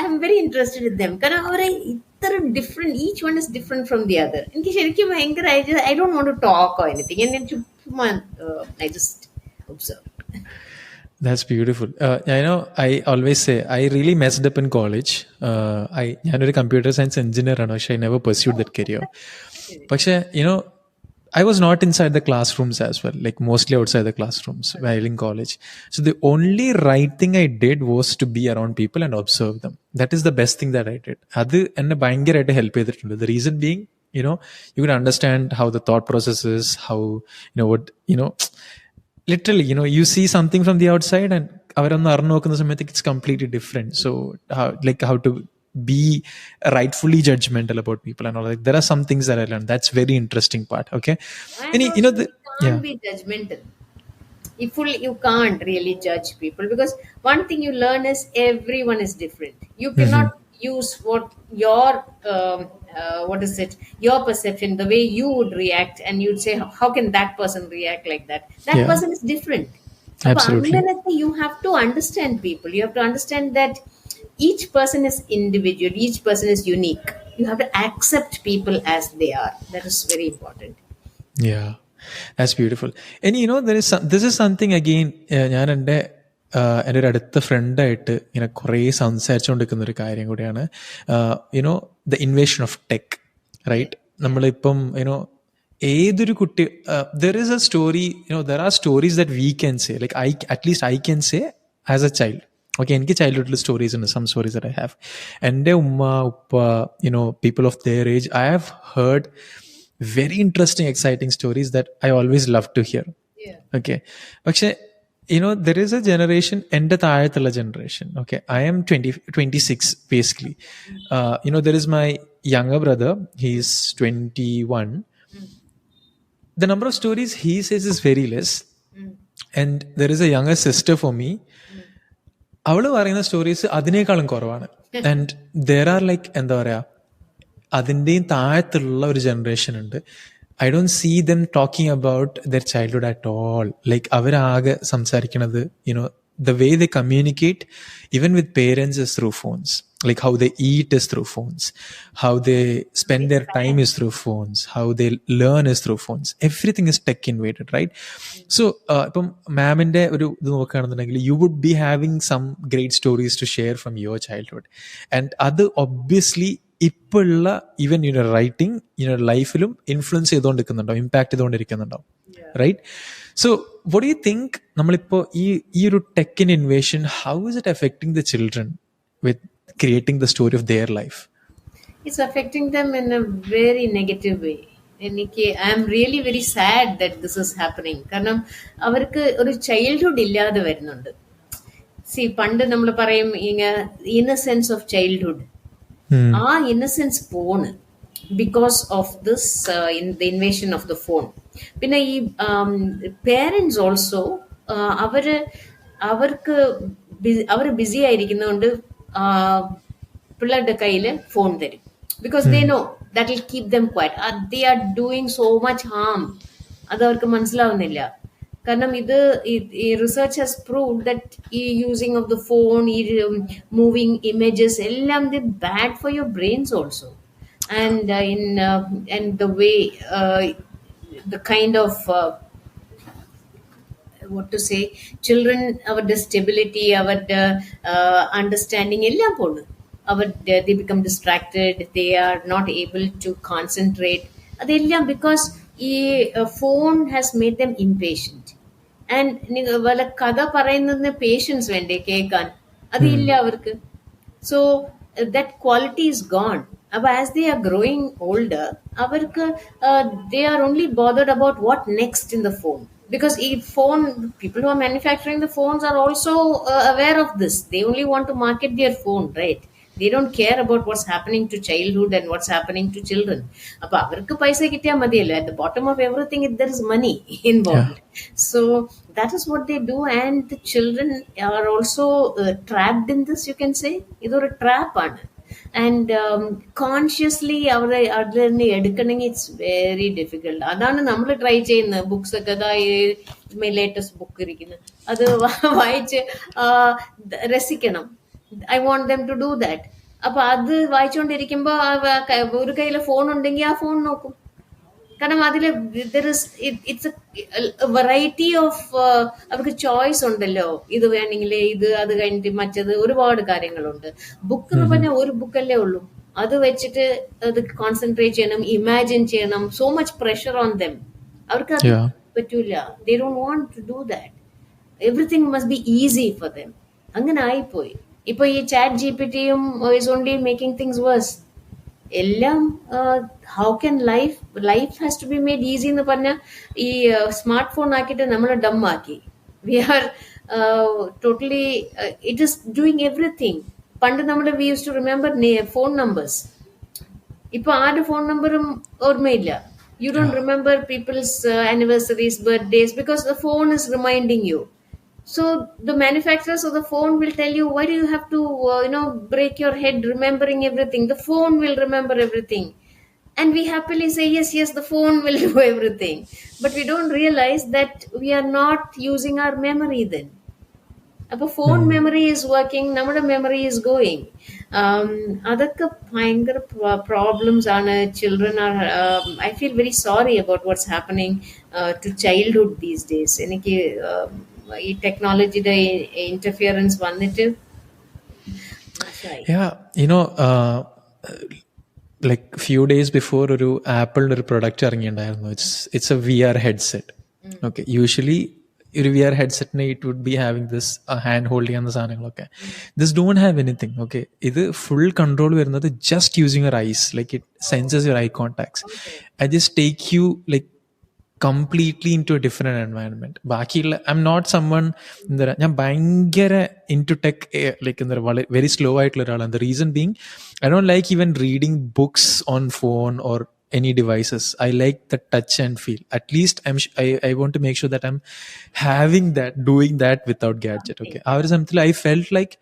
Speaker 2: I'm very interested in them കാരണം അവരെ ഇത്ര different, each one is different from the other. എനിക്ക് ശരിക്കും ഭയങ്കര I don't want to talk or anything, and I just observe.
Speaker 1: That's beautiful. I always say I really messed up in college. ഞാനൊരു computer science engineer ആണ്, പക്ഷെ I never pursued that career. പക്ഷെ I was not inside the classrooms as well, like mostly outside the classrooms while in college. So the only right thing I did was to be around people and observe them. That is the best thing that I did. അത് എന്നെ ഭയങ്കരമായിട്ട് help ചെയ്തിട്ടുണ്ട്. The reason being, you could understand how the thought process is, how, literally, you see something from the outside and അവരൊന്ന് അറിഞ്ഞു നോക്കുന്ന സമയത്ത് it's completely different. So how to be rightfully judgmental about people and all that. There are some things that I learned. That's very interesting part. Okay.
Speaker 2: And you can't be judgmental. You can't really judge people, because one thing you learn is everyone is different. You cannot use what your your perception, the way you would react, and you'd say how can that person react like that. That person is different.
Speaker 1: Absolutely.
Speaker 2: So you have to understand people. You have to understand that each person is individual, each person is unique. You have to accept people as they are. That is very important.
Speaker 1: Yeah, that's beautiful. And this is something again, ഞാൻ എൻ്റെ ഒരു അടുത്ത ഫ്രണ്ടായിട്ട് ഇങ്ങനെ കുറേ സംസാരിച്ചുകൊണ്ടിരിക്കുന്ന ഒരു കാര്യം കൂടിയാണ്. The invasion of tech, right? നമ്മളിപ്പം ഏതൊരു കുട്ടി, there is a story, there are stories that we can say, like at least I can say as a child. Okay, എനിക്ക് ചൈൽഡ്ഹുഡിൽ സ്റ്റോറീസ് ഉണ്ട്, some stories that I have. എൻ്റെ ഉമ്മ ഉപ്പ, people of their age, I have heard very interesting, exciting stories that I always love to hear. Okay. പക്ഷെ there is a generation, എൻ്റെ താഴത്തുള്ള generation. Okay. I am 26 basically. There is my younger brother. He's 21. The number of stories he says is very less. And there is a younger sister for me. അവള് പറയുന്ന stories അതിനേക്കാളും കുറവാണ്. And there are like എന്താ പറയാ, അതിൻ്റെയും താഴത്തുള്ള ഒരു generation ഉണ്ട്. I don't see them talking about their childhood at all. Like അവരാകെ സംസാരിക്കണത്, the way they communicate even with parents is through phones. Like how they eat is through phones, how they spend their time is through phones, how they learn is through phones. Everything is tech invaded, right? So ഇപ്പം മാമിൻ്റെ ഒരു ഇത് നോക്കുകയാണെന്നുണ്ടെങ്കിൽ you would be having some great stories to share from your childhood. And അത് obviously ഇപ്പോഴുള്ള even writing ലൈഫിലും influence ചെയ്തുകൊണ്ടിരിക്കുന്നുണ്ടാവും, impact ചെയ്തുകൊണ്ടിരിക്കുന്നുണ്ടാവും, right? So what do you think, നമ്മളിപ്പോൾ ഈ ഒരു ടെക്കിൻ invasion, how is it affecting the children with creating the story of their life?
Speaker 2: It's affecting them in a very negative way. I am really very sad that this is happening. കാരണം അവർക്ക് ഒരു childhood ഇല്ലാതെ വരുന്നുണ്ട്. പണ്ട് നമ്മൾ പറയും innocence of childhood, ആ innocence പോണ് because of this the invasion of the phone. പിന്നെ ഈ പേരൻസ് ഓൾസോ അവർ ബിസി ആയിരിക്കുന്നതുകൊണ്ട് പിള്ളേരുടെ കയ്യിൽ ഫോൺ തരും, because they know that will keep them quiet. They are doing so much harm. അത് അവർക്ക് മനസ്സിലാവുന്നില്ല. കാരണം ഇത് ഈ റിസർച്ച് ഹാസ് പ്രൂവ്ഡ് ദാറ്റ് ഈ യൂസിങ് ഓഫ് ദ ഫോൺ, ഈ മൂവിങ് ഇമേജസ് എല്ലാം the bad for your brains also. and and the way the kind of what to say, children our stability, our understanding എല്ലാം പോണു. They become distracted, they are not able to concentrate. അതെല്ലാം because ഈ phone has made them impatient. And വല്ല കഥ പറയുന്നതിന് patients വേണ്ടേ കേൾക്കാൻ? അതില്ല അവർക്ക്. So that quality is gone. But as they are growing older, avarku, they are only bothered about what next in the phone. Because if phone, people who are manufacturing the phones are also aware of this. They only want to market their phone, right? They don't care about what's happening to childhood and what's happening to children. അപ്പോൾ അവർക്ക് പൈസ കിട്ടിയാൽ മതിയല്ലോ. At the bottom of everything, there is money
Speaker 1: Yeah.
Speaker 2: involved. So that is what they do, and the children are also trapped in this. You can say ഇതൊരു trap ആണ്. And consciously അവരെ അതിൽ നിന്ന് എടുക്കണമെങ്കിൽ ഇറ്റ്സ് വെരി ഡിഫിക്കൽട്ട്. അതാണ് നമ്മൾ try ചെയ്യുന്നത്. Books ഒക്കെ ലേറ്റസ്റ്റ് ബുക്ക് ഇരിക്കുന്നത്, അത് വായിച്ച് രസിക്കണം. I want them to do that. അപ്പൊ അത് വായിച്ചുകൊണ്ടിരിക്കുമ്പോ ഒരു കയ്യിൽ ഫോൺ ഉണ്ടെങ്കിൽ ആ ഫോൺ നോക്കും. കാരണം അതില് ഇറ്റ്സ് വെറൈറ്റി ഓഫ് അവർക്ക് ചോയ്സ് ഉണ്ടല്ലോ. ഇത് വേണമെങ്കിൽ ഇത്, അത് കഴിഞ്ഞിട്ട് മറ്റത്, ഒരുപാട് കാര്യങ്ങളുണ്ട്. ബുക്ക് എന്ന് പറഞ്ഞാൽ ഒരു ബുക്കല്ലേ ഉള്ളൂ. അത് വെച്ചിട്ട് അത് കോൺസെൻട്രേറ്റ് ചെയ്യണം, ഇമാജിൻ ചെയ്യണം. So much pressure on them. അവർക്ക് അത് പറ്റൂല. They don't want to do that. Everything must be easy for them. അങ്ങനെ ആയിപ്പോയി. ഇപ്പൊ ഈ chat GPT is only making things worse. എല്ലാം how can life has to be made easy എന്ന് പറഞ്ഞാൽ ഈ സ്മാർട്ട് ഫോൺ ആക്കിയിട്ട് നമ്മൾ ഡം ആക്കി. We are totally it is doing everything. പണ്ട് നമ്മൾ we use to remember phone numbers. ഇപ്പൊ ആരുടെ ഫോൺ നമ്പറും ഓർമ്മയില്ല. You don't remember people's anniversaries, birthdays, because the phone is reminding you. So the manufacturers of the phone will tell you, why do you have to break your head remembering everything? The phone will remember everything. And we happily say, yes, the phone will do everything. But we don't realize that we are not using our memory then. അപ്പോൾ phone memory is working, നമ്മുടെ memory is going. അതൊക്കെ ഭയങ്കര problems ആണ്. Children are, I feel very sorry about what's happening to childhood these days. എനിക്ക് ഈ ടെക്നോളജിയുടെ interference വന്നിട്ട്
Speaker 1: like few days before ഒരു ആപ്പിളിന്റെ ഒരു പ്രൊഡക്റ്റ് ഇറങ്ങിയിട്ടുണ്ടായിരുന്നു. It's a VR headset. Okay, usually ഒരു VR ഹെഡ്സെറ്റിന് it would be having this hand holding എന്ന സാധനങ്ങളൊക്കെ. This don't have anything. Okay, ഇത് ഫുൾ കൺട്രോൾ വരുന്നത് just using your eyes. Like it senses your eye contacts. I just take you like completely into a different environment. ബാക്കിയുള്ള I'm not summon, എന്താ പറയുക, ഞാൻ ഭയങ്കര in to tech, like എന്താ പറയുക, വളരെ very slow ആയിട്ടുള്ള ഒരാളാണ്. The reason being I don't like even reading books on phone or any devices. I like the touch and feel. At least I want to make sure that I'm having that, doing that without gadget. Okay, I felt like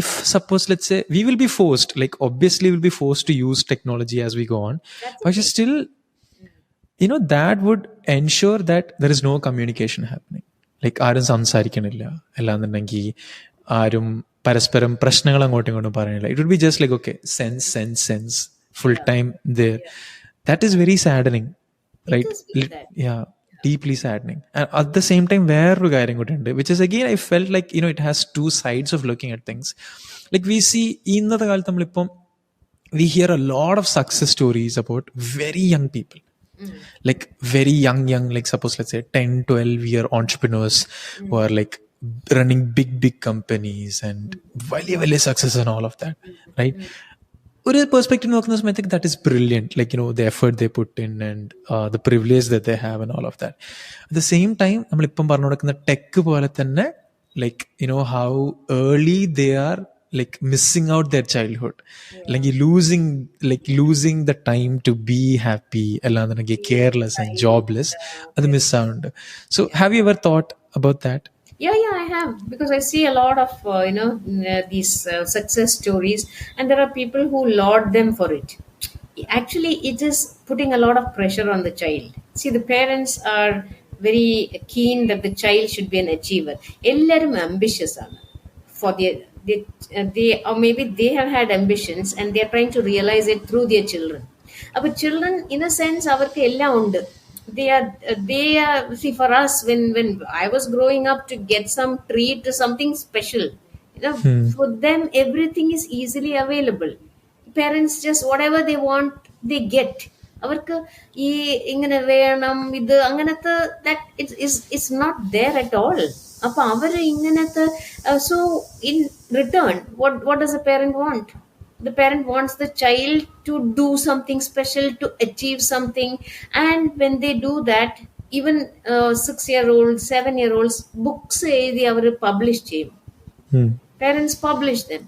Speaker 1: if suppose let's say we will be forced, like obviously we'll be forced to use technology as we go on, but still that would ensure that there is no communication happening. Like ആരും സംസാരിക്കണില്ല, അല്ലാന്നുണ്ടെങ്കിൽ ആരും പരസ്പരം പ്രശ്നങ്ങൾ അങ്ങോട്ടും ഇങ്ങോട്ടും പറയണില്ല. It would be just like, okay, sense full time there. That is very saddening, right? Yeah, deeply saddening. And at the same time വേറൊരു കാര്യം കൂടി ഉണ്ട്, which is again I felt like it has two sides of looking at things. Like we see ഇന്നത്തെ കാലത്ത് നമ്മളിപ്പം we hear a lot of success stories about very young people. Like very young, like suppose let's say 10-12 year entrepreneurs who are like running big companies and very success and all of that, right? ഒരു perspective നോക്കുന്ന സമയത്ത് that is brilliant, like the effort they put in and the privilege that they have and all of that. At the same time നമ്മളിപ്പം പറഞ്ഞു കൊടുക്കുന്ന tech പോലെ തന്നെ like how early they are like missing out their childhood, like losing the time to be happy, allandanage careless and jobless, adu miss out. So have you ever thought about that?
Speaker 2: Yeah, I have, because I see a lot of these success stories, and there are people who laud them for it. Actually, it is putting a lot of pressure on the child. See, the parents are very keen that the child should be an achiever. Ellarum ambitious ആണ് for they or maybe they have had ambitions and they are trying to realize it through their children. But children, in a sense, avarku ella undu. They are see, for us, when I was growing up, to get some treat or something special, for them everything is easily available. Parents just whatever they want, they get. അവർക്ക് ഈ ഇങ്ങനെ വേണം ഇത് അങ്ങനത്തെ that it's not there at all. അപ്പൊ അവര് ഇങ്ങനത്തെ so in return what does a parent want? The parent wants the child to do something special, to achieve something. And when they do that, even 6-year-olds, 7-year-olds books എഴുതി അവർ publish ചെയ്യും. Parents publish them.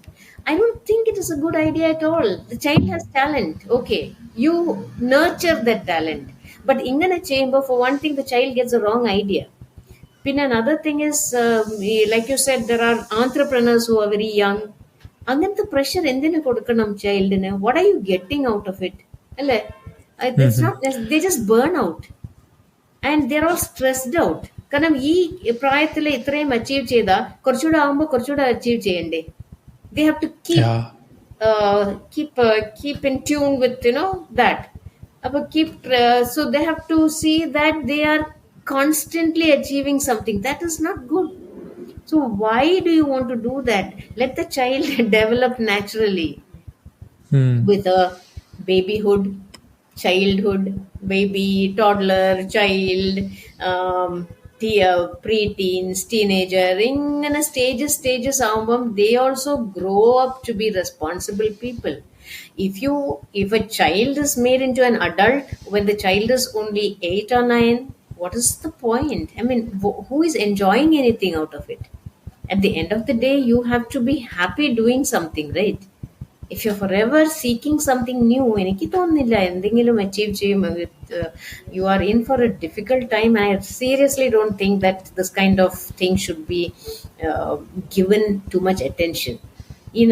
Speaker 2: I don't think it is a good idea at all. The child has talent. Okay, you nurture that talent. But in a chamber, for one thing, the child gets a wrong idea. Then another thing is, like you said, there are entrepreneurs who are very young. അങ്ങനത്തെ pressure എന്തിനു കൊടുക്കണം ചൈൽഡിന്? What are you getting out of it? അല്ലേ? It's not, they just burn out and they're all stressed out. കാരണം ഈ പ്രായത്തിൽ ഇത്രയും achieve ചെയ്താൽ കുറച്ചുകൂടെ ആകുമ്പോൾ കുറച്ചുകൂടെ അച്ചീവ് ചെയ്യണ്ടേ? They have to keep in tune with that. So they have to see that they are constantly achieving something. That is not good. So why do you want to do that? Let the child develop naturally with a babyhood, childhood, baby, toddler, child, pre-teens, teenager. In stages ആവുമ്പം they also grow up to be responsible people. If a child is made into an adult when the child is only 8 or 9, what is the point? I mean, who is enjoying anything out of it? At the end of the day, you have to be happy doing something, right? If you're forever seeking something new, എനിക്ക് തോന്നുന്നില്ല എന്തെങ്കിലും achieve ചെയ്യും. You are in for a difficult time. I seriously don't think that this kind of thing should be given too much attention.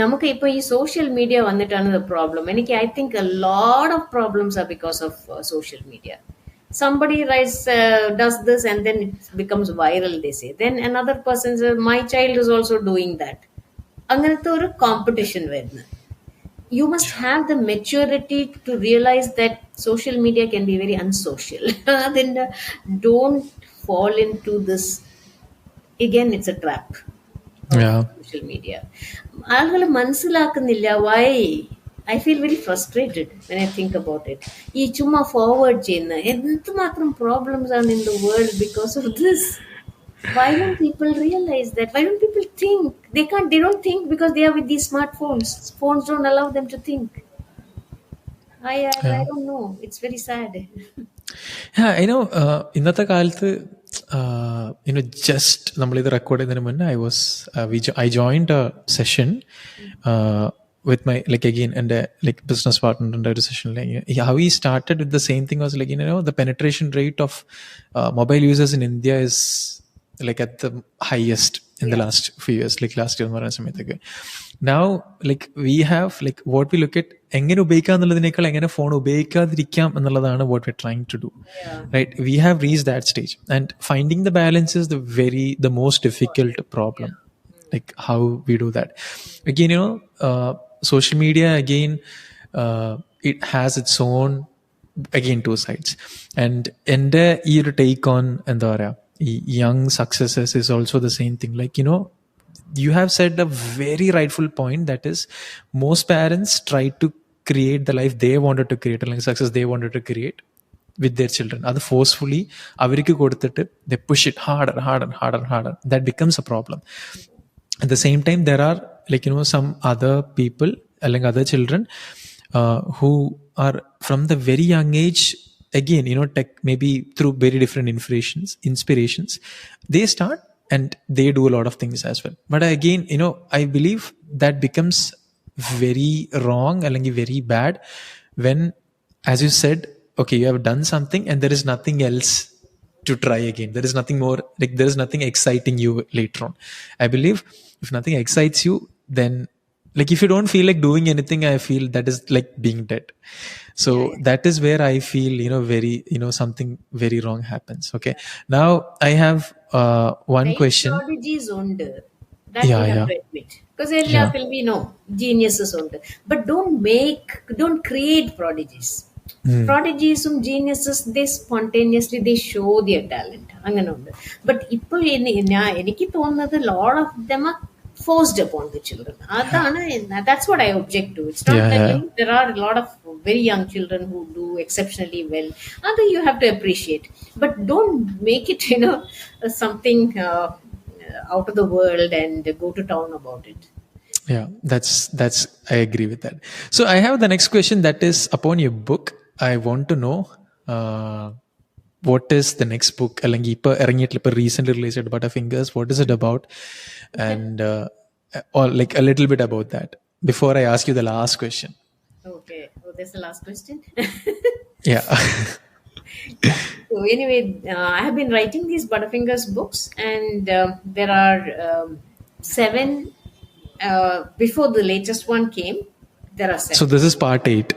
Speaker 2: നമുക്ക് ഇപ്പോൾ ഈ social media വന്നിട്ടാണ് the problem. I think a lot of problems are because of social media. Somebody does this and then it becomes viral, they say. Then another person says, my child is also doing that. അങ്ങനത്തെ ഒരു competition വരുന്നു. You must have the maturity to realize that social media can be very unsocial. Then don't fall into this. Again, it's a trap. Social media. ആളുകൾ മനസ്സിലാക്കുന്നില്ല. Why? I feel very frustrated when I think about it. ഈ ചുമ്മാ forward ചെയ്യുന്ന എന്തുമാത്രം problems ആണ് in the world because of this. Why don't people realize that? Why don't people think? They don't think because they are with these smartphones. Phones don't allow them to think. I don't know. It's very sad.
Speaker 1: Yeah, I know. ഇന്നത്തെ കാലത്ത് just നമ്മളിത് record ചെയ്യുന്നതിന് മുന്നേ I joined a session with my again and business partner in a session. How we started with the same thing was the penetration rate of mobile users in India is at the highest in the last few years, last year. Now we have what we look at എങ്ങനെ ഉപയോഗിക്കാം എന്നുള്ളതിനേക്കാൾ എങ്ങനെ phone ഉപയോഗിക്കാതിരിക്കാം എന്നുള്ളതാണ് what we're trying to do. Right, we have reached that stage and finding the balance is the most difficult problem. How we do that again, social media again, it has its own again two sides. And എൻ്റെ ഈ ഒരു take on എന്താ പറയാ young successes is also the same thing. You have said a very rightful point, that is most parents try to create the life they wanted to create, like success they wanted to create with their children. That forcefully avarikku koduthittu they push it harder. That becomes a problem. At the same time, there are some other people, other children who are from the very young age, again tech, maybe through very different inspirations they start and they do a lot of things as well. But again, I believe that becomes very wrong and very bad when, as you said, okay, you have done something and there is nothing else to try again. There is nothing more, there is nothing exciting you later on. I believe if nothing excites you, then if you don't feel like doing anything, I feel that is like being dead. So that is where I feel very something very wrong happens. Okay, now I have one question.
Speaker 2: Strategies ഉണ്ട്. That we
Speaker 1: Yeah,
Speaker 2: have
Speaker 1: yeah,
Speaker 2: to admit. Because Ella
Speaker 1: yeah.
Speaker 2: will be no geniuses on it. But don't create prodigies.
Speaker 1: Mm.
Speaker 2: Prodigies geniuses, they spontaneously they show their talent. അങ്ങനെയുണ്ട്. But ഇപ്പോൾ എനിക്ക് തോന്നുന്നത് lot of them are forced upon the children.
Speaker 1: Yeah,
Speaker 2: That's what I object to. It's not
Speaker 1: yeah,
Speaker 2: that
Speaker 1: yeah,
Speaker 2: there are a lot of very young children who do exceptionally well. Other you have to appreciate, but don't make it something out of the world and go to town about it.
Speaker 1: yeah. That's. I agree with that. So I have the next question that is upon your book. I want to know what is the next book? അല്ലെങ്കിൽ ഇപ്പോൾ ഇറങ്ങിയിട്ടുള്ള ഇപ്പോൾ recent release ചെയ്ത Butterfingers. What is it about? And or like a little bit about that before I ask you the last question.
Speaker 2: Okay. Oh, that's the last question.
Speaker 1: Yeah.
Speaker 2: Yeah. So anyway, I have been writing these Butterfingers books, and there are seven. Before the latest one came, there are seven.
Speaker 1: So this is part 8.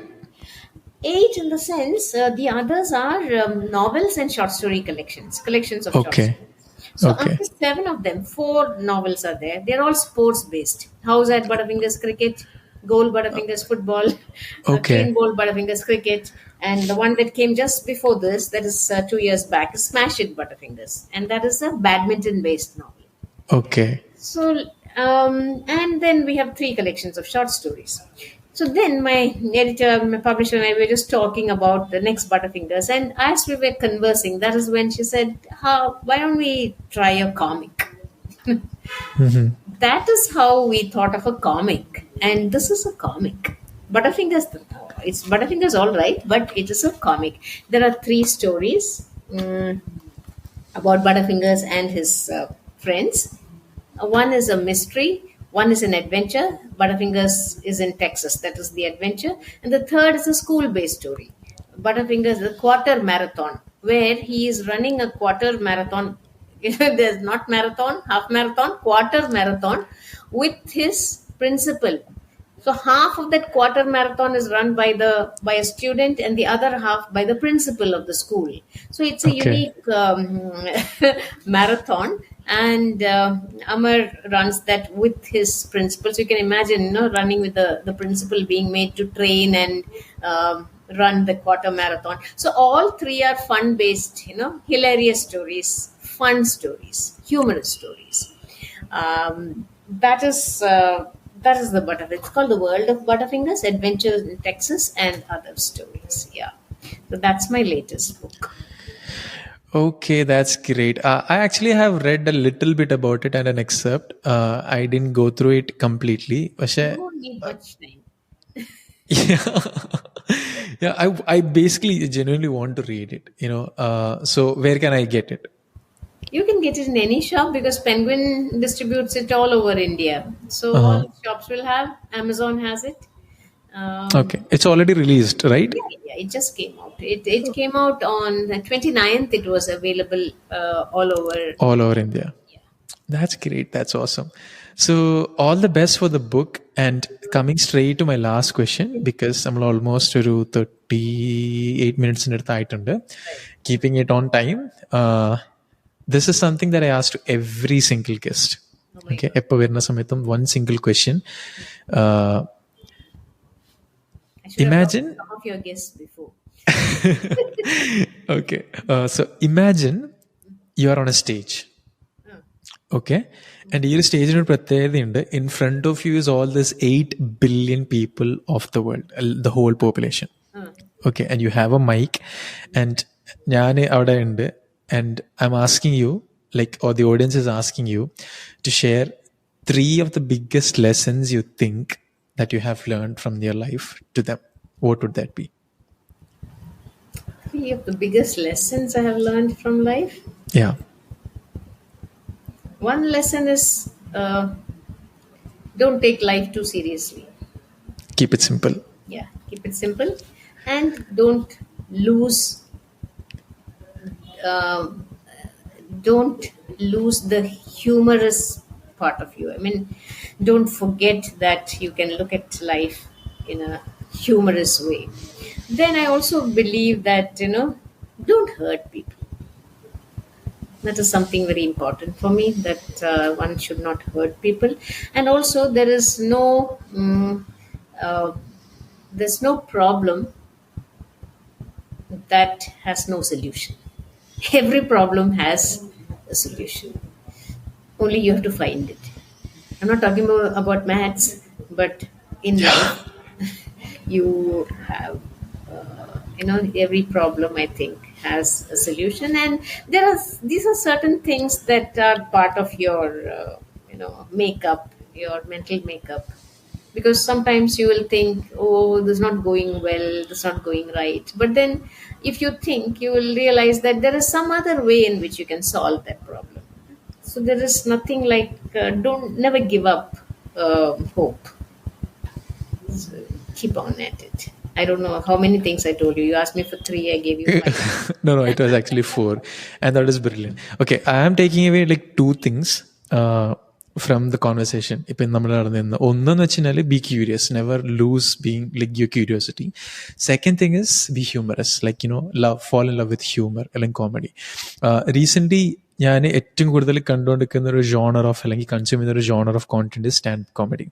Speaker 2: Eight in the sense, the others are novels and short story collections of short
Speaker 1: Okay.
Speaker 2: stories. So
Speaker 1: Okay.
Speaker 2: after seven of them, four novels are there. They're all sports based. House at Butterfingers cricket, goal Butterfingers football,
Speaker 1: Okay.
Speaker 2: clean bowl Butterfingers cricket, and the one that came just before this, that is 2 years back, is Smash It Butterfingers, and that is a badminton based novel.
Speaker 1: Okay.
Speaker 2: So, and then we have three collections of short stories. So then my editor, my publisher, and I were just talking about the next Butterfingers. And as we were conversing, that is when she said, why don't we try a comic?
Speaker 1: Mhm.
Speaker 2: That is how we thought of a comic. And this is a comic. Butterfingers, it's Butterfingers all right, but it is a comic. There are three stories about Butterfingers and his friends. One is a mystery, one is an adventure. Butterfingers is in Texas, that is the adventure. And the third is a school based story. Butterfingers, the quarter marathon, where he is running a quarter marathon. There's not marathon, half marathon, quarter marathon with his principal. So half of that quarter marathon is run by a student, and the other half by the principal of the school. So it's a
Speaker 1: Okay.
Speaker 2: unique marathon, and Amar runs that with his principal. So you can imagine, running with the principal being made to train and run the quarter marathon. So all three are fun based, hilarious stories, fun stories, humorous stories. That is the Butterfingers. It's called The World of Butterfingers, Adventures in Texas, and Other Stories. Yeah. So that's my latest book.
Speaker 1: Okay, that's great. I actually have read a little bit about it and an excerpt. I didn't go through it completely.
Speaker 2: You
Speaker 1: പക്ഷേ,
Speaker 2: don't need much time.
Speaker 1: yeah, yeah. I basically genuinely want to read it. So where can I get it?
Speaker 2: You can get it in any shop because Penguin distributes it all over India. So all shops will have. Amazon has it.
Speaker 1: Okay, it's already released, right?
Speaker 2: Yeah, it just came out. It came out on the 29th. It was available all over.
Speaker 1: All over India.
Speaker 2: Yeah.
Speaker 1: That's great. That's awesome. So all the best for the book. And coming straight to my last question, because I'm almost to 38 minutes in the keeping it on time. This is something that I ask to every single guest.
Speaker 2: Oh my
Speaker 1: Okay,
Speaker 2: God.
Speaker 1: one single question.
Speaker 2: I should have
Speaker 1: Imagine.
Speaker 2: talked to some of your guests before.
Speaker 1: Okay, so imagine you are on a stage. Okay, and ഈ ഒരു സ്റ്റേജിന് ഒരു പ്രത്യേകതയുണ്ട്. In front of you is all this 8 billion people of the world, the whole population. Okay, and you have a mic, and ഞാൻ അവിടെ ഉണ്ട്, and I'm asking you, or the audience is asking you to share 3 of the biggest lessons you think that you have learned from your life to them. What would that be?
Speaker 2: 3 of the biggest lessons I have learned from life.
Speaker 1: Yeah.
Speaker 2: One lesson is don't take life too seriously.
Speaker 1: Keep it simple.
Speaker 2: Yeah, keep it simple, and don't lose the humorous part of you. I mean, don't forget that you can look at life in a humorous way. Then I also believe that don't hurt people. That is something very important for me, that one should not hurt people. And also there is uh, there's no problem that has no solution. Every problem has a solution. Only you have to find it. I'm not talking about maths, but in life, you have, every problem, I think, has a solution. And these are certain things that are part of your, makeup, your mental makeup. Because sometimes you will think, oh, this is not going well, this is not going right. But then, if you think, you will realize that there is some other way in which you can solve that problem. So there is nothing like, don't never give up hope. So keep on at it. I don't know how many things I told you. You asked me for 3, I gave you 5.
Speaker 1: No, it was actually 4, and that is brilliant. Okay, I am taking away like 2 things from the conversation. Be curious, never lose being like your curiosity. Second thing is be humorous, like fall in love with humor and comedy. Recently, ഞാൻ ഏറ്റവും കൂടുതൽ കണ്ടുകൊണ്ടിരിക്കുന്ന ഒരു genre of അല്ലെങ്കിൽ consume ചെയ്യുന്ന ഒരു genre of content stand comedy.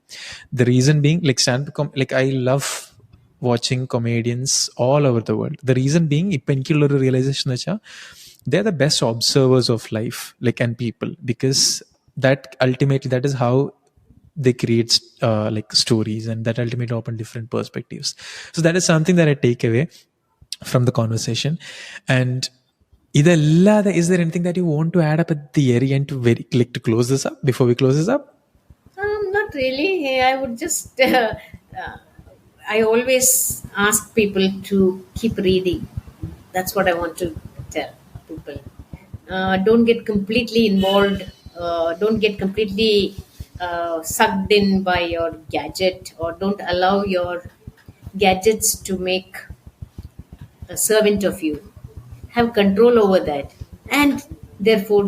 Speaker 1: The reason being like like I love watching comedians all over the world. The reason being, ഇപ്പം എനിക്കുള്ളൊരു realisation എന്ന് വെച്ചാൽ they're the best observers of life, like, and people, because that ultimately, that is how they create like stories, and that ultimately open different perspectives. So that is something that I take away from the conversation. And is there anything that you want to add up at the very end to close this up, before we close this up?
Speaker 2: Not really. I would just, I always ask people to keep reading. That's what I want to tell people. Don't get completely involved. Don't get completely sucked in by your gadget, or don't allow your gadgets to make a servant of you. Have control over that, and therefore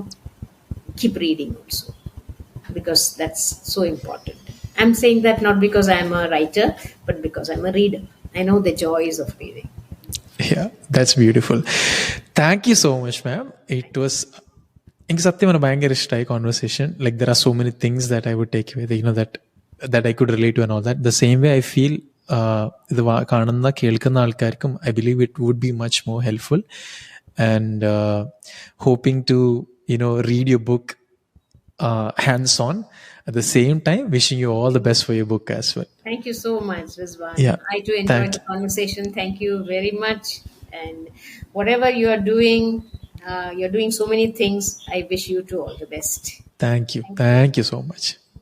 Speaker 2: keep reading also, because that's so important. I'm saying that not because I'm a writer, but because I'm a reader. I know the joys of reading.
Speaker 1: Yeah, that's beautiful. Thank you so much, ma'am. It was എനിക്ക് സത്യം പറഞ്ഞാൽ ഭയങ്കര ഇഷ്ടമായി conversation. Like, there are so many things that I would take away, that I could relate to and all that. The same way I feel ഇത് കാണുന്ന കേൾക്കുന്ന ആൾക്കാർക്കും I believe it would be much more helpful. And hoping to read your book hands-on. At the same time, wishing you all the best for your book as well.
Speaker 2: Thank you so much, Rizwan.
Speaker 1: Yeah,
Speaker 2: I too enjoyed the conversation. Thank you very much. And whatever you are doing, you're doing so many things. I wish you to all the best.
Speaker 1: Thank you. Thank you so much.